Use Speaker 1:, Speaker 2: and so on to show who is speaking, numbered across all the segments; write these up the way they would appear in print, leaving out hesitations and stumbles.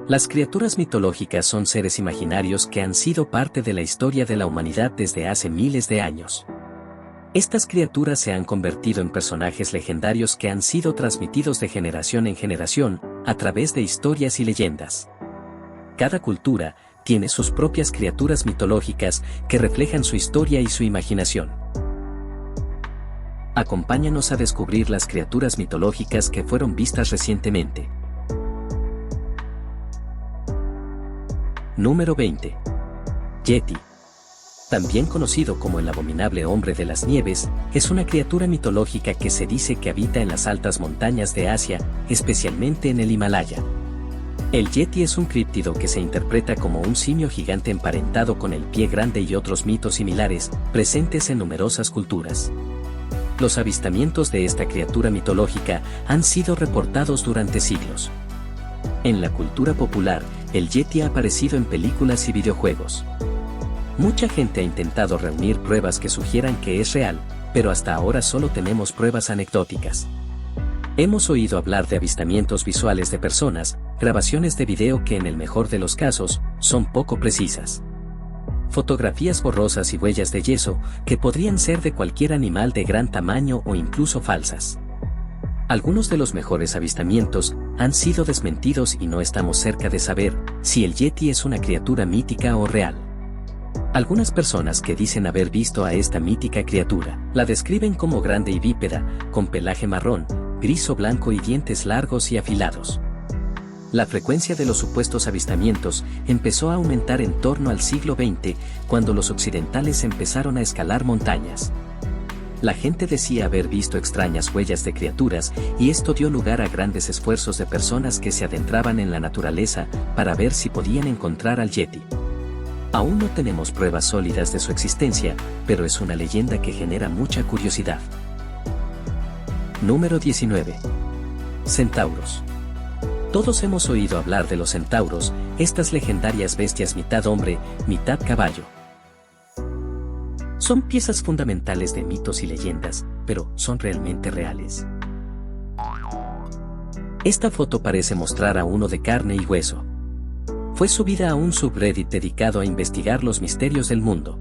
Speaker 1: Las criaturas mitológicas son seres imaginarios que han sido parte de la historia de la humanidad desde hace miles de años. Estas criaturas se han convertido en personajes legendarios que han sido transmitidos de generación en generación, a través de historias y leyendas. Cada cultura tiene sus propias criaturas mitológicas que reflejan su historia y su imaginación. Acompáñanos a descubrir las criaturas mitológicas que fueron vistas recientemente. Número 20. Yeti. También conocido como el abominable hombre de las nieves, es una criatura mitológica que se dice que habita en las altas montañas de Asia, especialmente en el Himalaya. El yeti es un críptido que se interpreta como un simio gigante emparentado con el pie grande y otros mitos similares, presentes en numerosas culturas. Los avistamientos de esta criatura mitológica han sido reportados durante siglos. En la cultura popular, el yeti ha aparecido en películas y videojuegos. Mucha gente ha intentado reunir pruebas que sugieran que es real, pero hasta ahora solo tenemos pruebas anecdóticas. Hemos oído hablar de avistamientos visuales de personas, grabaciones de video que en el mejor de los casos, son poco precisas. Fotografías borrosas y huellas de yeso, que podrían ser de cualquier animal de gran tamaño o incluso falsas. Algunos de los mejores avistamientos han sido desmentidos y no estamos cerca de saber si el yeti es una criatura mítica o real. Algunas personas que dicen haber visto a esta mítica criatura, la describen como grande y bípeda, con pelaje marrón, gris o blanco y dientes largos y afilados. La frecuencia de los supuestos avistamientos empezó a aumentar en torno al siglo XX, cuando los occidentales empezaron a escalar montañas. La gente decía haber visto extrañas huellas de criaturas, y esto dio lugar a grandes esfuerzos de personas que se adentraban en la naturaleza para ver si podían encontrar al yeti. Aún no tenemos pruebas sólidas de su existencia, pero es una leyenda que genera mucha curiosidad. Número 19. Centauros. Todos hemos oído hablar de los centauros, estas legendarias bestias mitad hombre, mitad caballo. Son piezas fundamentales de mitos y leyendas, pero ¿son realmente reales? Esta foto parece mostrar a uno de carne y hueso. Fue subida a un subreddit dedicado a investigar los misterios del mundo.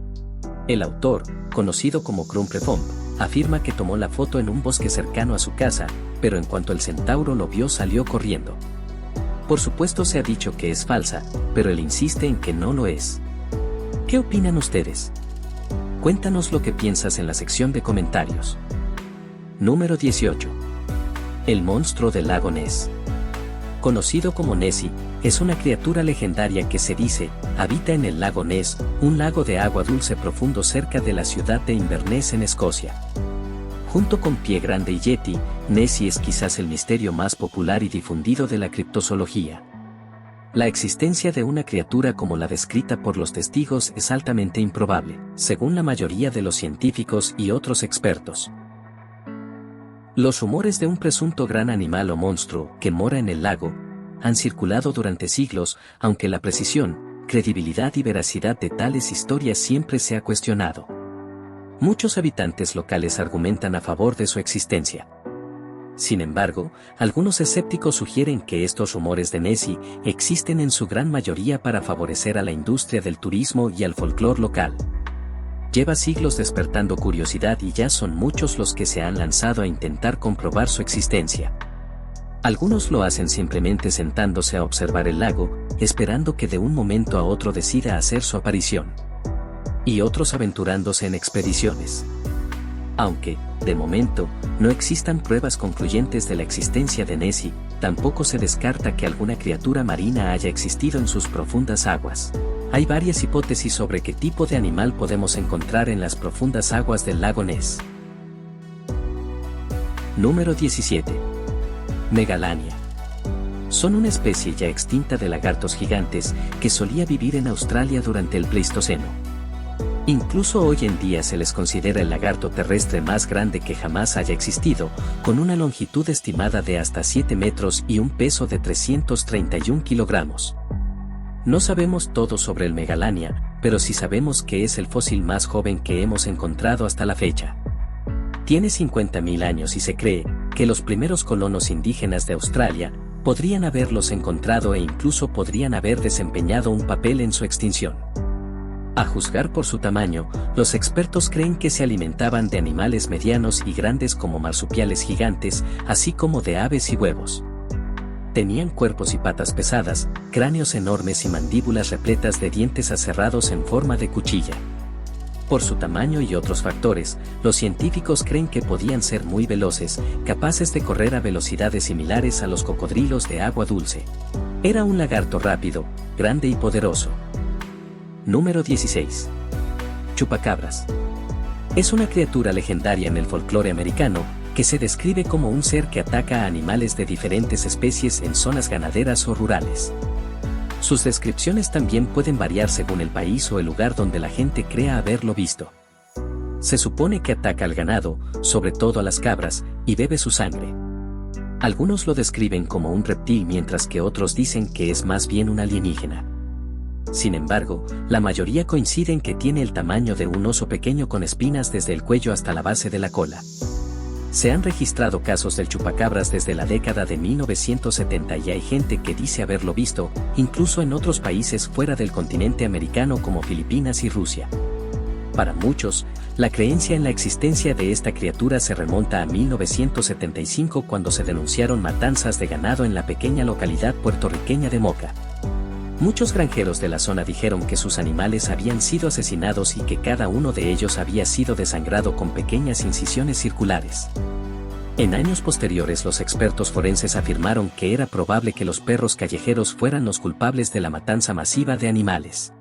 Speaker 1: El autor, conocido como Crumplefomp, afirma que tomó la foto en un bosque cercano a su casa, pero en cuanto el centauro lo vio salió corriendo. Por supuesto se ha dicho que es falsa, pero él insiste en que no lo es. ¿Qué opinan ustedes? Cuéntanos lo que piensas en la sección de comentarios. Número 18. El monstruo del lago Ness. Conocido como Nessie, es una criatura legendaria que se dice habita en el lago Ness, un lago de agua dulce profundo cerca de la ciudad de Inverness en Escocia. Junto con Pie Grande y Yeti, Nessie es quizás el misterio más popular y difundido de la criptozoología. La existencia de una criatura como la descrita por los testigos es altamente improbable, según la mayoría de los científicos y otros expertos. Los rumores de un presunto gran animal o monstruo que mora en el lago han circulado durante siglos, aunque la precisión, credibilidad y veracidad de tales historias siempre se ha cuestionado. Muchos habitantes locales argumentan a favor de su existencia. Sin embargo, algunos escépticos sugieren que estos rumores de Nessie existen en su gran mayoría para favorecer a la industria del turismo y al folclore local. Lleva siglos despertando curiosidad y ya son muchos los que se han lanzado a intentar comprobar su existencia. Algunos lo hacen simplemente sentándose a observar el lago, esperando que de un momento a otro decida hacer su aparición. Y otros aventurándose en expediciones. Aunque, de momento, no existan pruebas concluyentes de la existencia de Nessie, tampoco se descarta que alguna criatura marina haya existido en sus profundas aguas. Hay varias hipótesis sobre qué tipo de animal podemos encontrar en las profundas aguas del lago Ness. Número 17. Megalania. Son una especie ya extinta de lagartos gigantes que solía vivir en Australia durante el Pleistoceno. Incluso hoy en día se les considera el lagarto terrestre más grande que jamás haya existido, con una longitud estimada de hasta 7 metros y un peso de 331 kilogramos. No sabemos todo sobre el Megalania, pero sí sabemos que es el fósil más joven que hemos encontrado hasta la fecha. Tiene 50.000 años y se cree que los primeros colonos indígenas de Australia podrían haberlos encontrado e incluso podrían haber desempeñado un papel en su extinción. A juzgar por su tamaño, los expertos creen que se alimentaban de animales medianos y grandes como marsupiales gigantes, así como de aves y huevos. Tenían cuerpos y patas pesadas, cráneos enormes y mandíbulas repletas de dientes aserrados en forma de cuchilla. Por su tamaño y otros factores, los científicos creen que podían ser muy veloces, capaces de correr a velocidades similares a los cocodrilos de agua dulce. Era un lagarto rápido, grande y poderoso. Número 16. Chupacabras. Es una criatura legendaria en el folclore americano, que se describe como un ser que ataca a animales de diferentes especies en zonas ganaderas o rurales. Sus descripciones también pueden variar según el país o el lugar donde la gente crea haberlo visto. Se supone que ataca al ganado, sobre todo a las cabras, y bebe su sangre. Algunos lo describen como un reptil mientras que otros dicen que es más bien un alienígena. Sin embargo, la mayoría coinciden que tiene el tamaño de un oso pequeño con espinas desde el cuello hasta la base de la cola. Se han registrado casos del chupacabras desde la década de 1970 y hay gente que dice haberlo visto, incluso en otros países fuera del continente americano como Filipinas y Rusia. Para muchos, la creencia en la existencia de esta criatura se remonta a 1975 cuando se denunciaron matanzas de ganado en la pequeña localidad puertorriqueña de Moca. Muchos granjeros de la zona dijeron que sus animales habían sido asesinados y que cada uno de ellos había sido desangrado con pequeñas incisiones circulares. En años posteriores los expertos forenses afirmaron que era probable que los perros callejeros fueran los culpables de la matanza masiva de animales.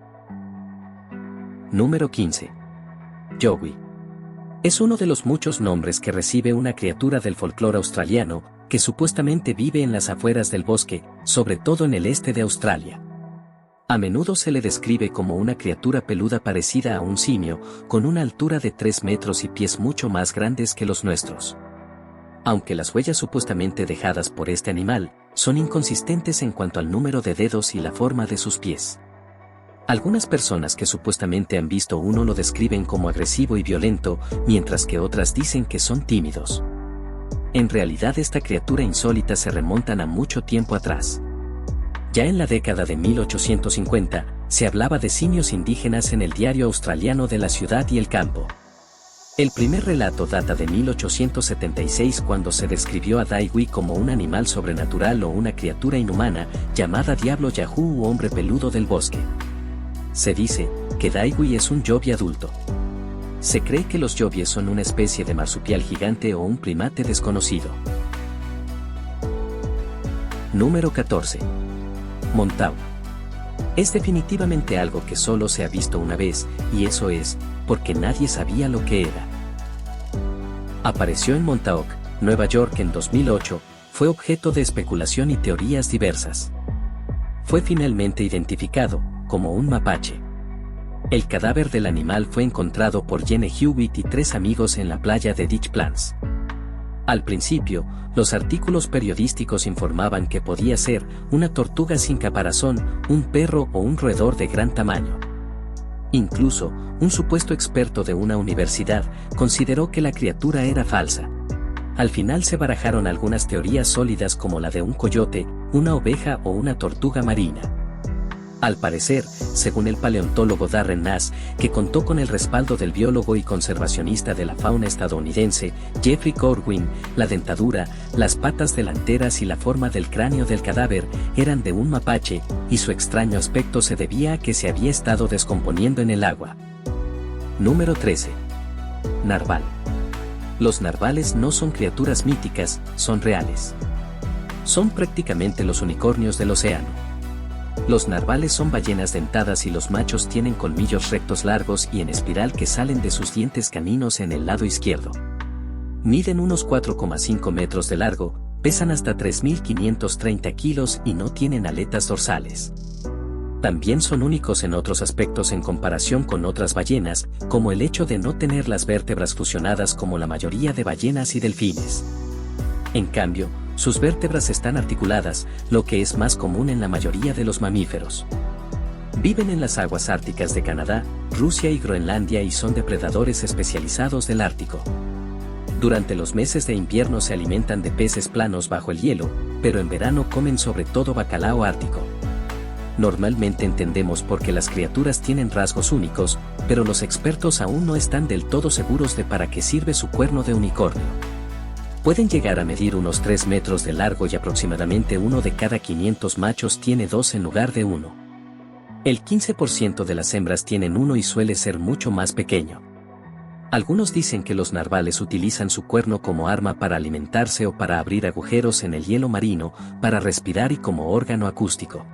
Speaker 1: Número 15. Yowie. Es uno de los muchos nombres que recibe una criatura del folclore australiano, que supuestamente vive en las afueras del bosque, sobre todo en el este de Australia. A menudo se le describe como una criatura peluda parecida a un simio, con una altura de 3 metros y pies mucho más grandes que los nuestros. Aunque las huellas supuestamente dejadas por este animal, son inconsistentes en cuanto al número de dedos y la forma de sus pies. Algunas personas que supuestamente han visto uno lo describen como agresivo y violento, mientras que otras dicen que son tímidos. En realidad esta criatura insólita se remontan a mucho tiempo atrás. Ya en la década de 1850, se hablaba de simios indígenas en el diario australiano de la ciudad y el campo. El primer relato data de 1876 cuando se describió a Daiwi como un animal sobrenatural o una criatura inhumana, llamada Diablo Yahoo u hombre peludo del bosque. Se dice que Daiwi es un yowie adulto. Se cree que los yowies son una especie de marsupial gigante o un primate desconocido. Número 14. Montauk. Es definitivamente algo que solo se ha visto una vez, y eso es, porque nadie sabía lo que era. Apareció en Montauk, Nueva York en 2008, fue objeto de especulación y teorías diversas. Fue finalmente identificado como un mapache. El cadáver del animal fue encontrado por Gene Hewitt y 3 amigos en la playa de Ditch Plains. Al principio, los artículos periodísticos informaban que podía ser una tortuga sin caparazón, un perro o un roedor de gran tamaño. Incluso, un supuesto experto de una universidad consideró que la criatura era falsa. Al final se barajaron algunas teorías sólidas como la de un coyote, una oveja o una tortuga marina. Al parecer, según el paleontólogo Darren Naz, que contó con el respaldo del biólogo y conservacionista de la fauna estadounidense, Jeffrey Corwin, la dentadura, las patas delanteras y la forma del cráneo del cadáver eran de un mapache, y su extraño aspecto se debía a que se había estado descomponiendo en el agua. Número 13. Narval. Los narvales no son criaturas míticas, son reales. Son prácticamente los unicornios del océano. Los narvales son ballenas dentadas y los machos tienen colmillos rectos largos y en espiral que salen de sus dientes caninos en el lado izquierdo. Miden unos 4,5 metros de largo, pesan hasta 3.530 kilos y no tienen aletas dorsales. También son únicos en otros aspectos en comparación con otras ballenas, como el hecho de no tener las vértebras fusionadas como la mayoría de ballenas y delfines. En cambio, sus vértebras están articuladas, lo que es más común en la mayoría de los mamíferos. Viven en las aguas árticas de Canadá, Rusia y Groenlandia y son depredadores especializados del Ártico. Durante los meses de invierno se alimentan de peces planos bajo el hielo, pero en verano comen sobre todo bacalao ártico. Normalmente entendemos por qué las criaturas tienen rasgos únicos, pero los expertos aún no están del todo seguros de para qué sirve su cuerno de unicornio. Pueden llegar a medir unos 3 metros de largo y aproximadamente uno de cada 500 machos tiene 2 en lugar de 1. El 15% de las hembras tienen 1 y suele ser mucho más pequeño. Algunos dicen que los narvales utilizan su cuerno como arma para alimentarse o para abrir agujeros en el hielo marino, para respirar y como órgano acústico.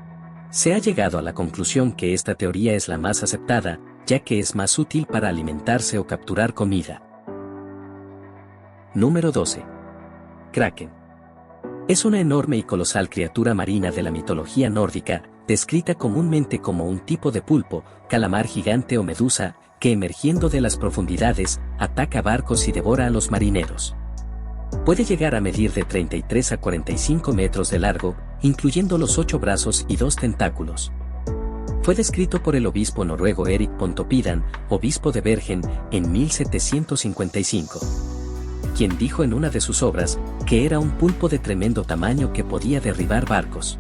Speaker 1: Se ha llegado a la conclusión que esta teoría es la más aceptada, ya que es más útil para alimentarse o capturar comida. Número 12. Kraken. Es una enorme y colosal criatura marina de la mitología nórdica, descrita comúnmente como un tipo de pulpo, calamar gigante o medusa, que emergiendo de las profundidades, ataca barcos y devora a los marineros. Puede llegar a medir de 33 a 45 metros de largo, incluyendo los 8 brazos y 2 tentáculos. Fue descrito por el obispo noruego Erik Pontoppidan, obispo de Bergen, en 1755. Quien dijo en una de sus obras, que era un pulpo de tremendo tamaño que podía derribar barcos.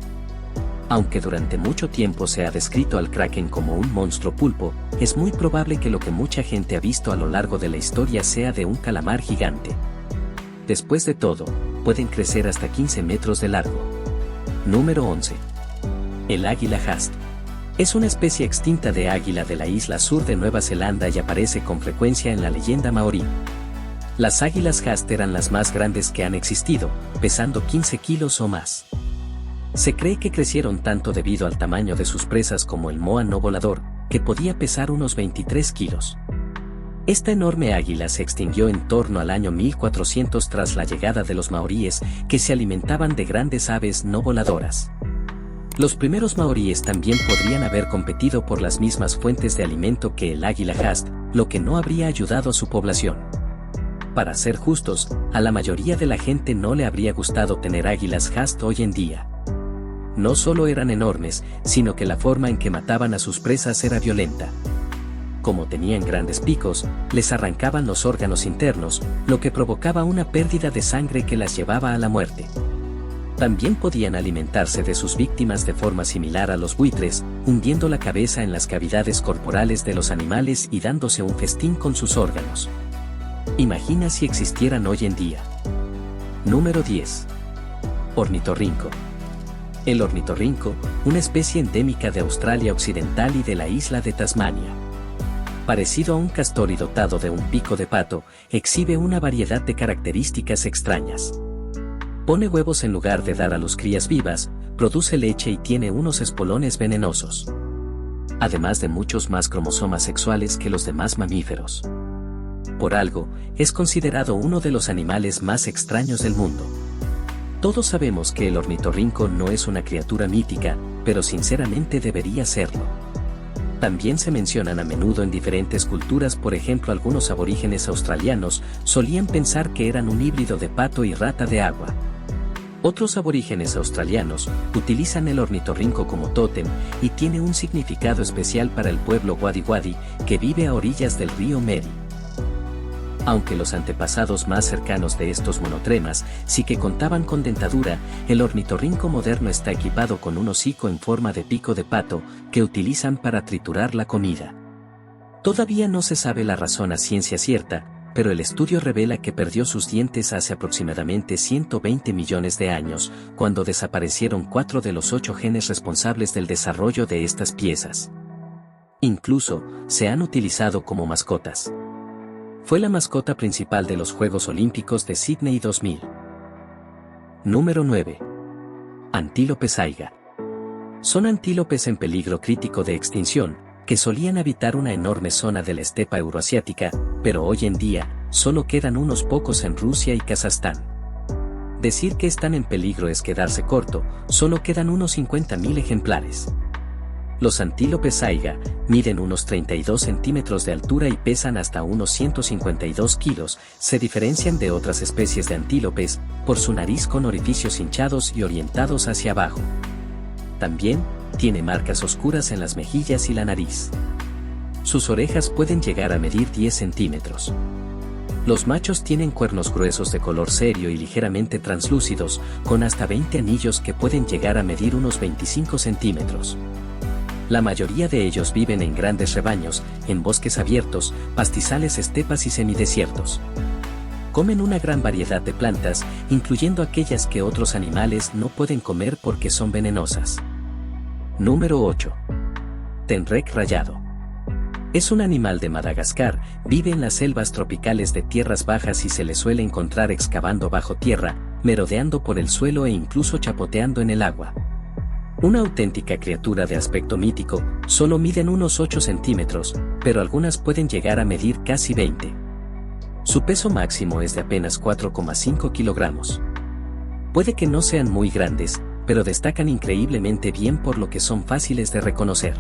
Speaker 1: Aunque durante mucho tiempo se ha descrito al kraken como un monstruo pulpo, es muy probable que lo que mucha gente ha visto a lo largo de la historia sea de un calamar gigante. Después de todo, pueden crecer hasta 15 metros de largo. Número 11. El águila hast. Es una especie extinta de águila de la isla sur de Nueva Zelanda y aparece con frecuencia en la leyenda maorí. Las águilas hast eran las más grandes que han existido, pesando 15 kilos o más. Se cree que crecieron tanto debido al tamaño de sus presas como el moa no volador, que podía pesar unos 23 kilos. Esta enorme águila se extinguió en torno al año 1400 tras la llegada de los maoríes, que se alimentaban de grandes aves no voladoras. Los primeros maoríes también podrían haber competido por las mismas fuentes de alimento que el águila hast, lo que no habría ayudado a su población. Para ser justos, a la mayoría de la gente no le habría gustado tener águilas hast hoy en día. No solo eran enormes, sino que la forma en que mataban a sus presas era violenta. Como tenían grandes picos, les arrancaban los órganos internos, lo que provocaba una pérdida de sangre que las llevaba a la muerte. También podían alimentarse de sus víctimas de forma similar a los buitres, hundiendo la cabeza en las cavidades corporales de los animales y dándose un festín con sus órganos. Imagina si existieran hoy en día. Número 10. Ornitorrinco. El ornitorrinco, una especie endémica de Australia Occidental y de la isla de Tasmania. Parecido a un castor y dotado de un pico de pato, exhibe una variedad de características extrañas. Pone huevos en lugar de dar a luz crías vivas, produce leche y tiene unos espolones venenosos. Además de muchos más cromosomas sexuales que los demás mamíferos. Por algo, es considerado uno de los animales más extraños del mundo. Todos sabemos que el ornitorrinco no es una criatura mítica, pero sinceramente debería serlo. También se mencionan a menudo en diferentes culturas, por ejemplo algunos aborígenes australianos solían pensar que eran un híbrido de pato y rata de agua. Otros aborígenes australianos utilizan el ornitorrinco como tótem y tiene un significado especial para el pueblo Wadi-Wadi, que vive a orillas del río Meri. Aunque los antepasados más cercanos de estos monotremas sí que contaban con dentadura, el ornitorrinco moderno está equipado con un hocico en forma de pico de pato, que utilizan para triturar la comida. Todavía no se sabe la razón a ciencia cierta, pero el estudio revela que perdió sus dientes hace aproximadamente 120 millones de años, cuando desaparecieron 4 de los 8 genes responsables del desarrollo de estas piezas. Incluso, se han utilizado como mascotas. Fue la mascota principal de los Juegos Olímpicos de Sydney 2000. Número 9. Antílope saiga. Son antílopes en peligro crítico de extinción, que solían habitar una enorme zona de la estepa euroasiática, pero hoy en día, solo quedan unos pocos en Rusia y Kazajstán. Decir que están en peligro es quedarse corto, solo quedan unos 50.000 ejemplares. Los antílopes saiga miden unos 32 centímetros de altura y pesan hasta unos 152 kilos, se diferencian de otras especies de antílopes por su nariz con orificios hinchados y orientados hacia abajo. También, tiene marcas oscuras en las mejillas y la nariz. Sus orejas pueden llegar a medir 10 centímetros. Los machos tienen cuernos gruesos de color serio y ligeramente translúcidos, con hasta 20 anillos que pueden llegar a medir unos 25 centímetros. La mayoría de ellos viven en grandes rebaños, en bosques abiertos, pastizales, estepas y semidesiertos. Comen una gran variedad de plantas, incluyendo aquellas que otros animales no pueden comer porque son venenosas. Número 8. Tenrec rayado. Es un animal de Madagascar, vive en las selvas tropicales de tierras bajas y se le suele encontrar excavando bajo tierra, merodeando por el suelo e incluso chapoteando en el agua. Una auténtica criatura de aspecto mítico, solo miden unos 8 centímetros, pero algunas pueden llegar a medir casi 20. Su peso máximo es de apenas 4,5 kilogramos. Puede que no sean muy grandes, pero destacan increíblemente bien por lo que son fáciles de reconocer.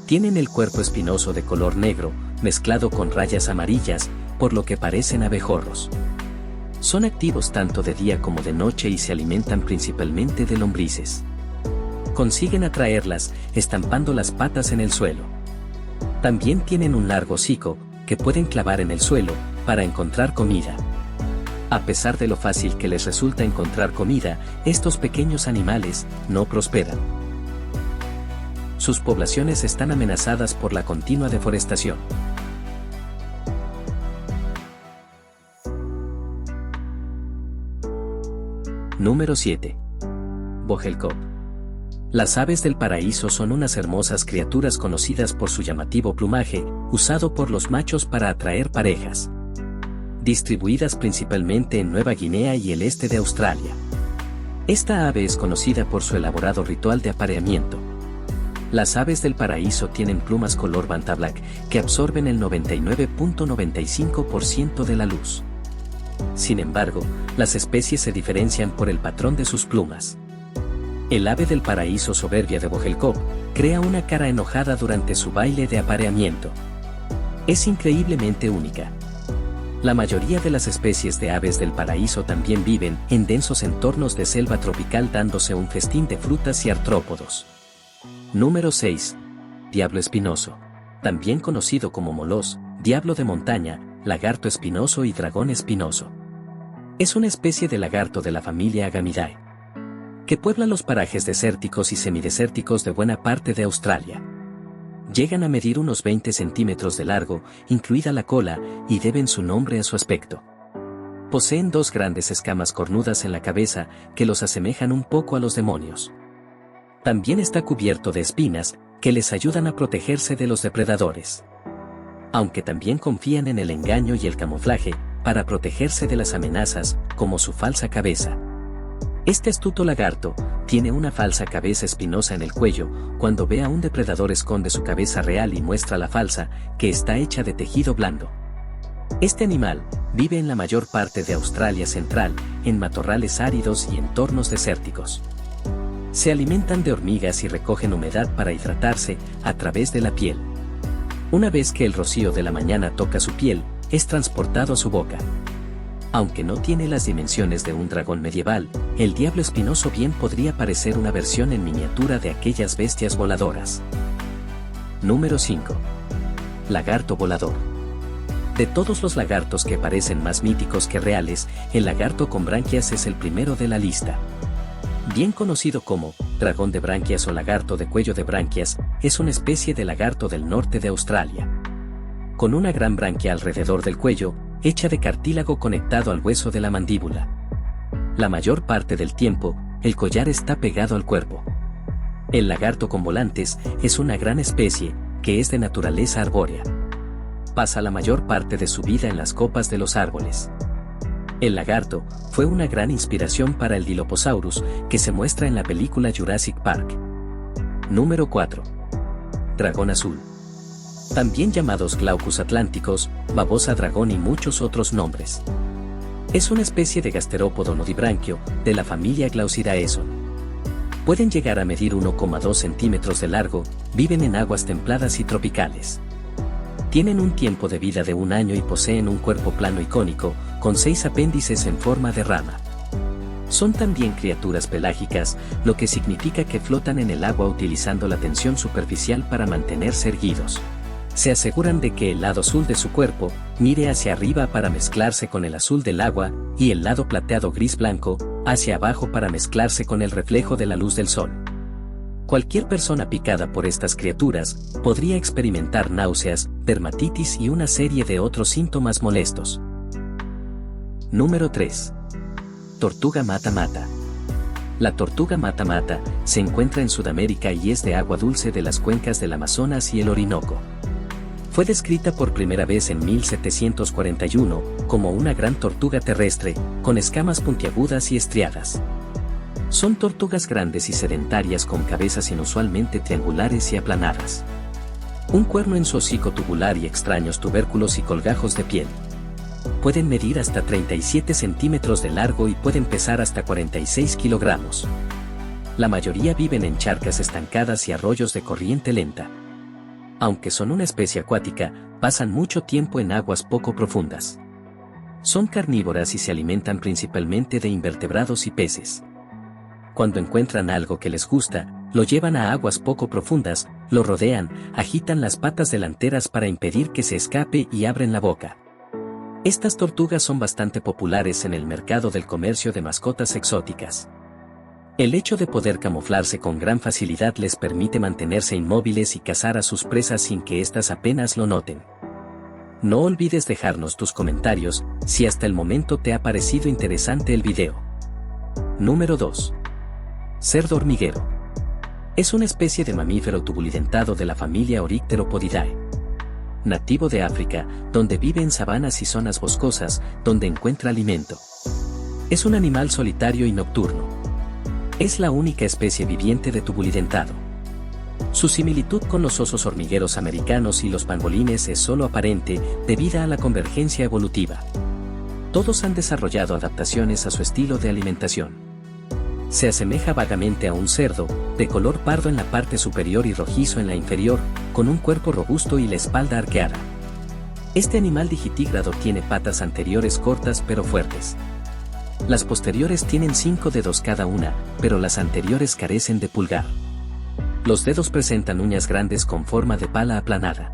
Speaker 1: Tienen el cuerpo espinoso de color negro, mezclado con rayas amarillas, por lo que parecen abejorros. Son activos tanto de día como de noche y se alimentan principalmente de lombrices. Consiguen atraerlas, estampando las patas en el suelo. También tienen un largo hocico, que pueden clavar en el suelo, para encontrar comida. A pesar de lo fácil que les resulta encontrar comida, estos pequeños animales no prosperan. Sus poblaciones están amenazadas por la continua deforestación. Número 7. Vogelkop. Las aves del paraíso son unas hermosas criaturas conocidas por su llamativo plumaje, usado por los machos para atraer parejas. Distribuidas principalmente en Nueva Guinea y el este de Australia. Esta ave es conocida por su elaborado ritual de apareamiento. Las aves del paraíso tienen plumas color banta black que absorben el 99.95% de la luz. Sin embargo, las especies se diferencian por el patrón de sus plumas. El ave del paraíso soberbia de Vogelkop crea una cara enojada durante su baile de apareamiento. Es increíblemente única. La mayoría de las especies de aves del paraíso también viven en densos entornos de selva tropical dándose un festín de frutas y artrópodos. Número 6. Diablo espinoso. También conocido como molos, diablo de montaña, lagarto espinoso y dragón espinoso. Es una especie de lagarto de la familia Agamidae, que puebla los parajes desérticos y semidesérticos de buena parte de Australia. Llegan a medir unos 20 centímetros de largo, incluida la cola, y deben su nombre a su aspecto. Poseen dos grandes escamas cornudas en la cabeza que los asemejan un poco a los demonios. También está cubierto de espinas, que les ayudan a protegerse de los depredadores. Aunque también confían en el engaño y el camuflaje, para protegerse de las amenazas, como su falsa cabeza. Este astuto lagarto tiene una falsa cabeza espinosa en el cuello. Cuando ve a un depredador esconde su cabeza real y muestra la falsa, que está hecha de tejido blando. Este animal vive en la mayor parte de Australia Central, en matorrales áridos y entornos desérticos. Se alimentan de hormigas y recogen humedad para hidratarse a través de la piel. Una vez que el rocío de la mañana toca su piel, es transportado a su boca. Aunque no tiene las dimensiones de un dragón medieval, el diablo espinoso bien podría parecer una versión en miniatura de aquellas bestias voladoras. Número 5. Lagarto volador. De todos los lagartos que parecen más míticos que reales, el lagarto con branquias es el primero de la lista. Bien conocido como dragón de branquias o lagarto de cuello de branquias, es una especie de lagarto del norte de Australia. Con una gran branquia alrededor del cuello, hecha de cartílago conectado al hueso de la mandíbula. La mayor parte del tiempo, el collar está pegado al cuerpo. El lagarto con volantes es una gran especie, que es de naturaleza arbórea. Pasa la mayor parte de su vida en las copas de los árboles. El lagarto fue una gran inspiración para el Dilophosaurus, que se muestra en la película Jurassic Park. Número 4. Dragón azul. También llamados Glaucus atlánticos, babosa dragón y muchos otros nombres. Es una especie de gasterópodo nudibranquio, de la familia Glaucidaeson. Pueden llegar a medir 1,2 centímetros de largo, viven en aguas templadas y tropicales. Tienen un tiempo de vida de 1 año y poseen un cuerpo plano y cónico, con 6 apéndices en forma de rama. Son también criaturas pelágicas, lo que significa que flotan en el agua utilizando la tensión superficial para mantenerse erguidos. se aseguran de que el lado azul de su cuerpo mire hacia arriba para mezclarse con el azul del agua y el lado plateado gris-blanco hacia abajo para mezclarse con el reflejo de la luz del sol. Cualquier persona picada por estas criaturas podría experimentar náuseas, dermatitis y una serie de otros síntomas molestos. Número 3. Tortuga mata-mata. La tortuga mata-mata se encuentra en Sudamérica y es de agua dulce de las cuencas del Amazonas y el Orinoco. Fue descrita por primera vez en 1741 como una gran tortuga terrestre, con escamas puntiagudas y estriadas. Son tortugas grandes y sedentarias con cabezas inusualmente triangulares y aplanadas. Un cuerno en su hocico tubular y extraños tubérculos y colgajos de piel. Pueden medir hasta 37 centímetros de largo y pueden pesar hasta 46 kilogramos. La mayoría viven en charcas estancadas y arroyos de corriente lenta. Aunque son una especie acuática, pasan mucho tiempo en aguas poco profundas. Son carnívoras y se alimentan principalmente de invertebrados y peces. Cuando encuentran algo que les gusta, lo llevan a aguas poco profundas, lo rodean, agitan las patas delanteras para impedir que se escape y abren la boca. Estas tortugas son bastante populares en el mercado del comercio de mascotas exóticas. El hecho de poder camuflarse con gran facilidad les permite mantenerse inmóviles y cazar a sus presas sin que éstas apenas lo noten. No olvides dejarnos tus comentarios si hasta el momento te ha parecido interesante el video. Número 2. Cerdo hormiguero. Es una especie de mamífero tubulidentado de la familia Orycteropodidae. Nativo de África, donde vive en sabanas y zonas boscosas, donde encuentra alimento. Es un animal solitario y nocturno. Es la única especie viviente de tubulidentado. Su similitud con los osos hormigueros americanos y los pangolines es solo aparente debido a la convergencia evolutiva. Todos han desarrollado adaptaciones a su estilo de alimentación. Se asemeja vagamente a un cerdo, de color pardo en la parte superior y rojizo en la inferior, con un cuerpo robusto y la espalda arqueada. Este animal digitígrado tiene patas anteriores cortas pero fuertes. Las posteriores tienen 5 dedos cada una, pero las anteriores carecen de pulgar. Los dedos presentan uñas grandes con forma de pala aplanada.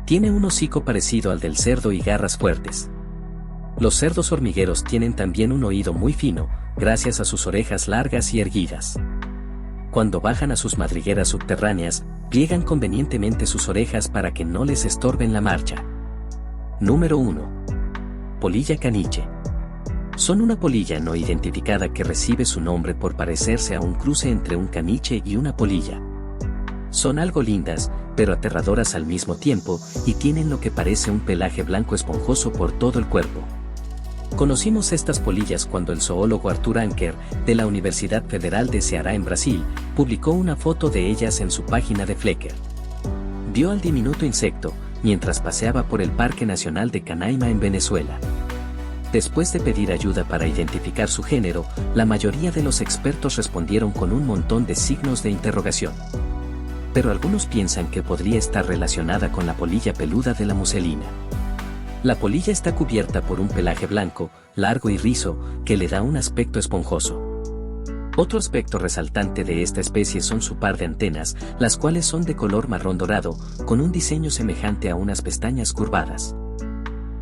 Speaker 1: Tiene un hocico parecido al del cerdo y garras fuertes. Los cerdos hormigueros tienen también un oído muy fino, gracias a sus orejas largas y erguidas. Cuando bajan a sus madrigueras subterráneas, pliegan convenientemente sus orejas para que no les estorben la marcha. Número 1. Polilla caniche. Son una polilla no identificada que recibe su nombre por parecerse a un cruce entre un caniche y una polilla. Son algo lindas, pero aterradoras al mismo tiempo, y tienen lo que parece un pelaje blanco esponjoso por todo el cuerpo. Conocimos estas polillas cuando el zoólogo Arthur Anker, de la Universidad Federal de Ceará en Brasil, publicó una foto de ellas en su página de Flickr. Vio al diminuto insecto, mientras paseaba por el Parque Nacional de Canaima en Venezuela. Después de pedir ayuda para identificar su género, la mayoría de los expertos respondieron con un montón de signos de interrogación. Pero algunos piensan que podría estar relacionada con la polilla peluda de la muselina. La polilla está cubierta por un pelaje blanco, largo y rizo, que le da un aspecto esponjoso. Otro aspecto resaltante de esta especie son su par de antenas, las cuales son de color marrón dorado, con un diseño semejante a unas pestañas curvadas.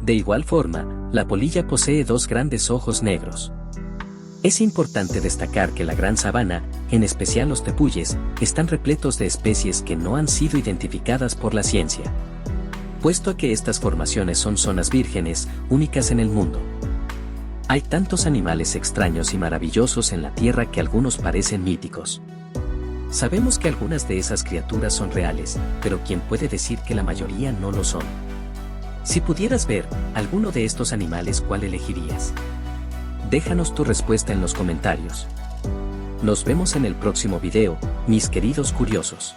Speaker 1: De igual forma, la polilla posee 2 grandes ojos negros. Es importante destacar que la Gran Sabana, en especial los tepuyes, están repletos de especies que no han sido identificadas por la ciencia. Puesto a que estas formaciones son zonas vírgenes, únicas en el mundo. Hay tantos animales extraños y maravillosos en la Tierra que algunos parecen míticos. Sabemos que algunas de esas criaturas son reales, pero ¿quién puede decir que la mayoría no lo son? Si pudieras ver alguno de estos animales, ¿cuál elegirías? Déjanos tu respuesta en los comentarios. Nos vemos en el próximo video, mis queridos curiosos.